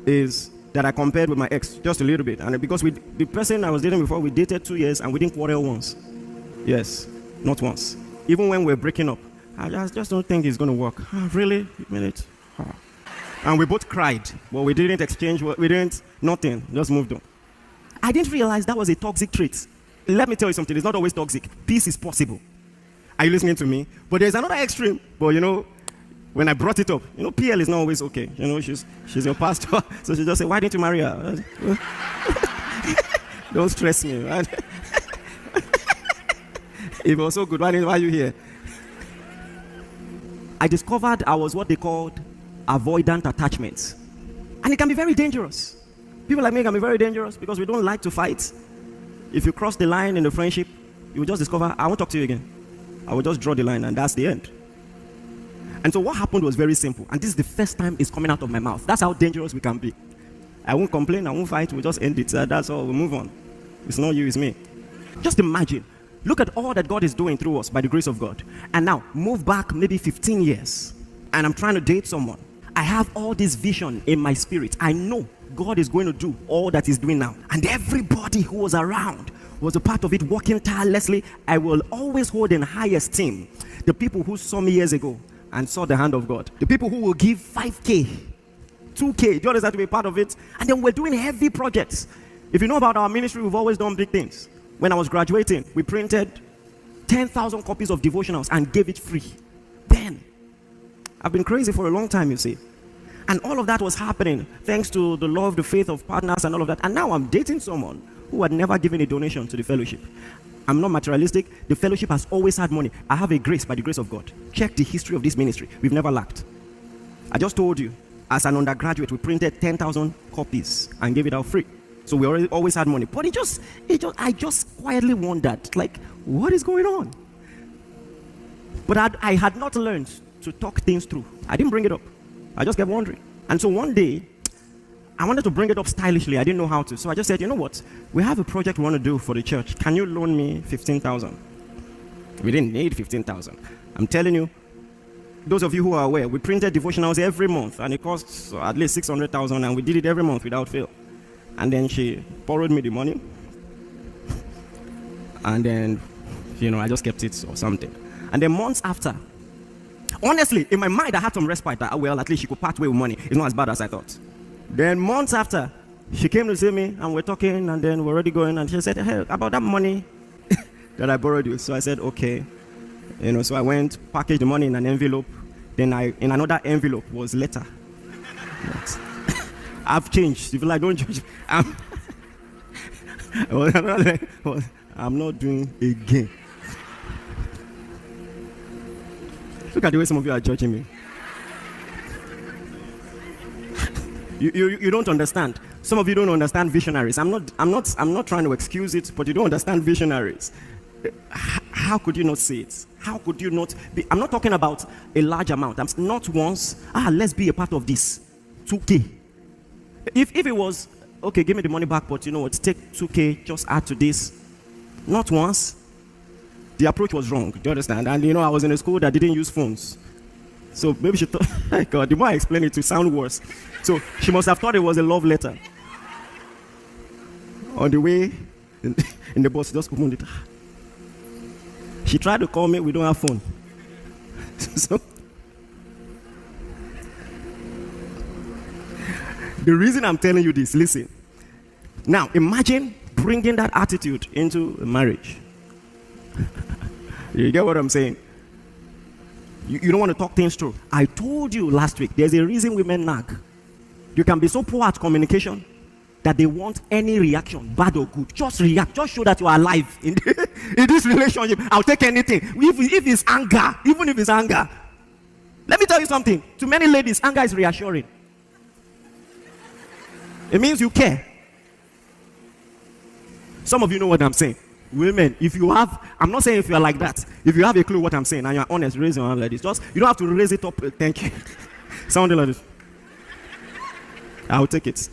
is that I compared with my ex just a little bit. And because the person I was dating before, we dated 2 years and we didn't quarrel once. Yes, not once. Even when we're breaking up, I just don't think it's going to work. Oh, really? You mean it? Oh. And we both cried, but we didn't exchange, nothing, just moved on. I didn't realize that was a toxic trait. Let me tell you something, it's not always toxic. Peace is possible. Are you listening to me? But there's another extreme. But when I brought it up, PL is not always okay. She's your pastor. So she just said, why didn't you marry her? Don't stress me, right? If it was so good, why are you here? I discovered I was what they called avoidant attachments. And it can be very dangerous. People like me can be very dangerous because we don't like to fight. If you cross the line in the friendship, you will just discover, I won't talk to you again. I will just draw the line and that's the end. And so what happened was very simple. And this is the first time it's coming out of my mouth. That's how dangerous we can be. I won't complain, I won't fight, we'll just end it. That's all, we'll move on. It's not you, it's me. Just imagine. Look at all that God is doing through us by the grace of God. And now, move back maybe 15 years. And I'm trying to date someone. I have all this vision in my spirit. I know God is going to do all that He's doing now. And everybody who was around was a part of it, working tirelessly. I will always hold in high esteem the people who saw me years ago and saw the hand of God. The people who will give 5K, 2K, do you understand, to be a part of it? And then we're doing heavy projects. If you know about our ministry, we've always done big things. When I was graduating, we printed 10,000 copies of devotionals and gave it free. Then, I've been crazy for a long time, you see. And all of that was happening thanks to the love, the faith of partners and all of that. And now I'm dating someone who had never given a donation to the fellowship. I'm not materialistic. The fellowship has always had money. I have a grace by the grace of God. Check the history of this ministry. We've never lacked. I just told you, as an undergraduate, we printed 10,000 copies and gave it out free. So we always had money. But I just quietly wondered, like, what is going on? But I had not learned to talk things through. I didn't bring it up. I just kept wondering. And so one day, I wanted to bring it up stylishly. I didn't know how to. So I just said, you know what? We have a project we want to do for the church. Can you loan me 15,000? We didn't need 15,000. I'm telling you, those of you who are aware, we printed devotionals every month, and it costs at least 600,000, and we did it every month without fail. And then she borrowed me the money. And then, I just kept it or something. And then months after, honestly, in my mind, I had some respite that, well, at least she could part way with money. It's not as bad as I thought. Then months after, she came to see me, and we're talking, and then we're already going, and she said, hey, about that money that I borrowed you. So I said, okay. So I went, packaged the money in an envelope. Then in another envelope was letter. I've changed. If you like, don't judge. I'm not doing again. Look at the way some of you are judging me. You don't understand. Some of you don't understand visionaries. I'm not trying to excuse it, but you don't understand visionaries. How could you not see it? How could you not be? I'm not talking about a large amount. I'm not once, let's be a part of this. 2K. If it was, okay, give me the money back, but take 2K, just add to this. Not once. The approach was wrong. Do you understand? And I was in a school that didn't use phones. So maybe she thought, God, the more I explain it, to sound worse. So she must have thought it was a love letter. On the way in the bus, just opened it. She tried to call me, we don't have phone. So the reason I'm telling you this, listen. Now, imagine bringing that attitude into a marriage. You get what I'm saying? You don't want to talk things through. I told you last week, there's a reason women nag. You can be so poor at communication that they want any reaction, bad or good. Just react. Just show that you are alive in this relationship. I'll take anything. If it's anger, even if it's anger. Let me tell you something. To many ladies, anger is reassuring. It means you care. Some of you know what I'm saying. Women, if you have, I'm not saying if you are like that. If you have a clue what I'm saying and you're honest, raise your hand like this. You don't have to raise it up. Thank you. Sounding like this. I'll take it.